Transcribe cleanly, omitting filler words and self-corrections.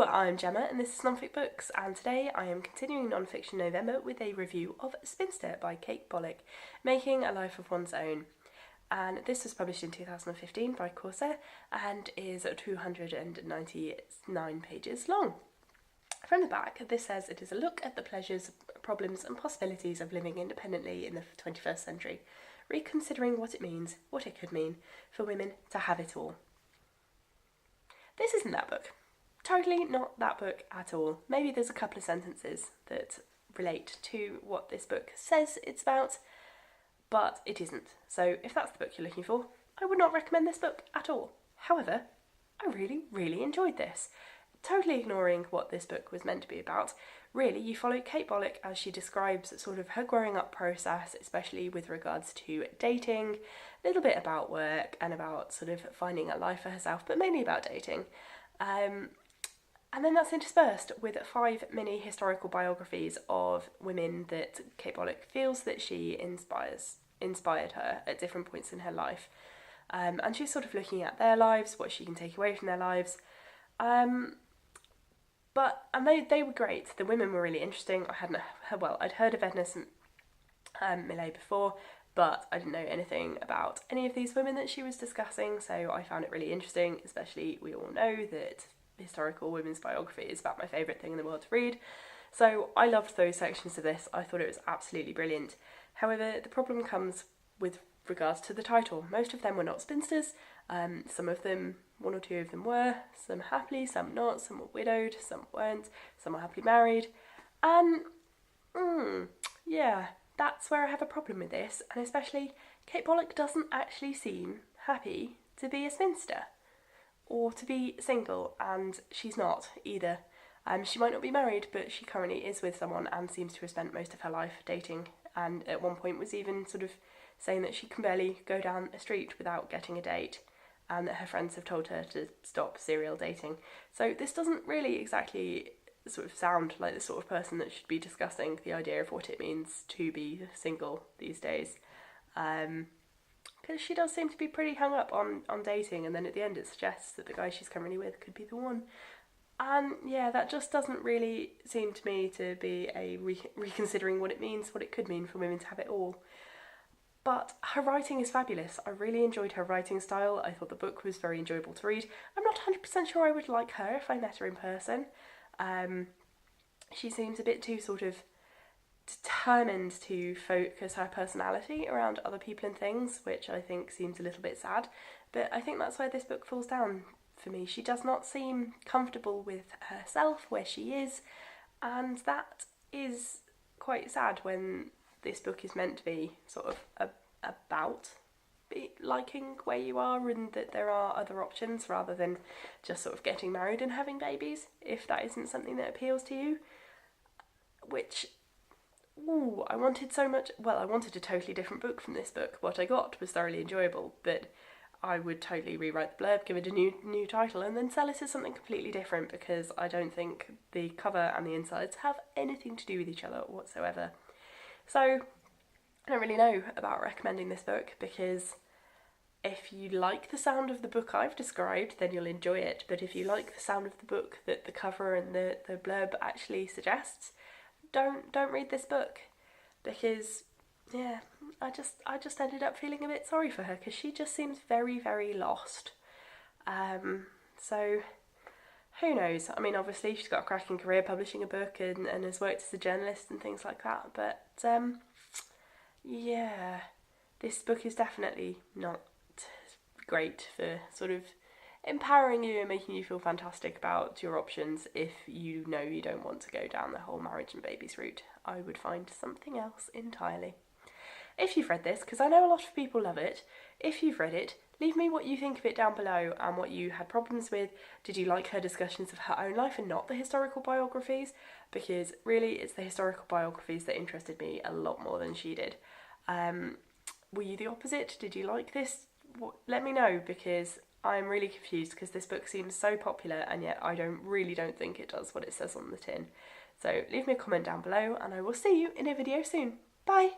Hello, I'm Gemma and this is NonFic Books, and today I am continuing Non-Fiction November with a review of Spinster by Kate Bolick, Making a Life of One's Own. And this was published in 2015 by Corsair and is 299 pages long. From the back, this says it is a look at the pleasures, problems and possibilities of living independently in the 21st century, reconsidering what it could mean for women to have it all. This isn't that book. Totally not that book at all. Maybe there's a couple of sentences that relate to what this book says it's about, but it isn't. So if that's the book you're looking for, I would not recommend this book at all. However, I really enjoyed this. Totally ignoring what this book was meant to be about. Really, you follow Kate Bolick as she describes sort of her growing up process, especially with regards to dating, a little bit about work and about sort of finding a life for herself, but mainly about dating. And then that's interspersed with 5 mini historical biographies of women that Kate Bolick feels that she inspired her at different points in her life. And she's sort of looking at their lives, what she can take away from their lives. And they were great. The women were really interesting. I'd heard of Edna St. Millay before, but I didn't know anything about any of these women that she was discussing, so I found it really interesting, especially we all know that historical women's biography is about my favourite thing in the world to read. So I loved those sections of this. I thought it was absolutely brilliant. However, the problem comes with regards to the title. Most of them were not spinsters. Some of them, 1 or 2 of them were, some happily, some not, some were widowed, some weren't, some were happily married. And yeah, that's where I have a problem with this, and especially Kate Bolick doesn't actually seem happy to be a spinster or to be single, and she's not either. She might not be married, but she currently is with someone and seems to have spent most of her life dating, and at one point was even sort of saying that she can barely go down a street without getting a date, and that her friends have told her to stop serial dating. So this doesn't really exactly sort of sound like the sort of person that should be discussing the idea of what it means to be single these days. Because she does seem to be pretty hung up on dating, and then at the end it suggests that the guy she's currently with could be the one. And yeah, that just doesn't really seem to me to be a reconsidering what it could mean for women to have it all. But her writing is fabulous. I really enjoyed her writing style. I thought the book was very enjoyable to read. I'm not 100% sure I would like her if I met her in person. She seems a bit too sort of determined to focus her personality around other people and things, which I think seems a little bit sad, but I think that's where this book falls down for me. She does not seem comfortable with herself, where she is, and that is quite sad when this book is meant to be sort of about liking where you are and that there are other options rather than just sort of getting married and having babies, if that isn't something that appeals to you. Which, I wanted so much. Well, I wanted a totally different book from this book. What I got was thoroughly enjoyable, but I would totally rewrite the blurb, give it a new title, and then sell it as something completely different, because I don't think the cover and the insides have anything to do with each other whatsoever. So I don't really know about recommending this book, because if you like the sound of the book I've described, then you'll enjoy it. But if you like the sound of the book that the cover and the blurb actually suggests, don't read this book, because yeah, I just ended up feeling a bit sorry for her, because she just seems very lost. So who knows? I mean, obviously she's got a cracking career publishing a book and has worked as a journalist and things like that, but yeah, this book is definitely not great for sort of empowering you and making you feel fantastic about your options if you know you don't want to go down the whole marriage and babies route. I would find something else entirely. If you've read this, because I know a lot of people love it, if you've read it, leave me what you think of it down below and what you had problems with. Did you like her discussions of her own life and not the historical biographies? Because really it's the historical biographies that interested me a lot more than she did. Were you the opposite? Did you like this? Let me know, because I'm really confused, because this book seems so popular and yet I really don't think it does what it says on the tin. So leave me a comment down below and I will see you in a video soon. Bye!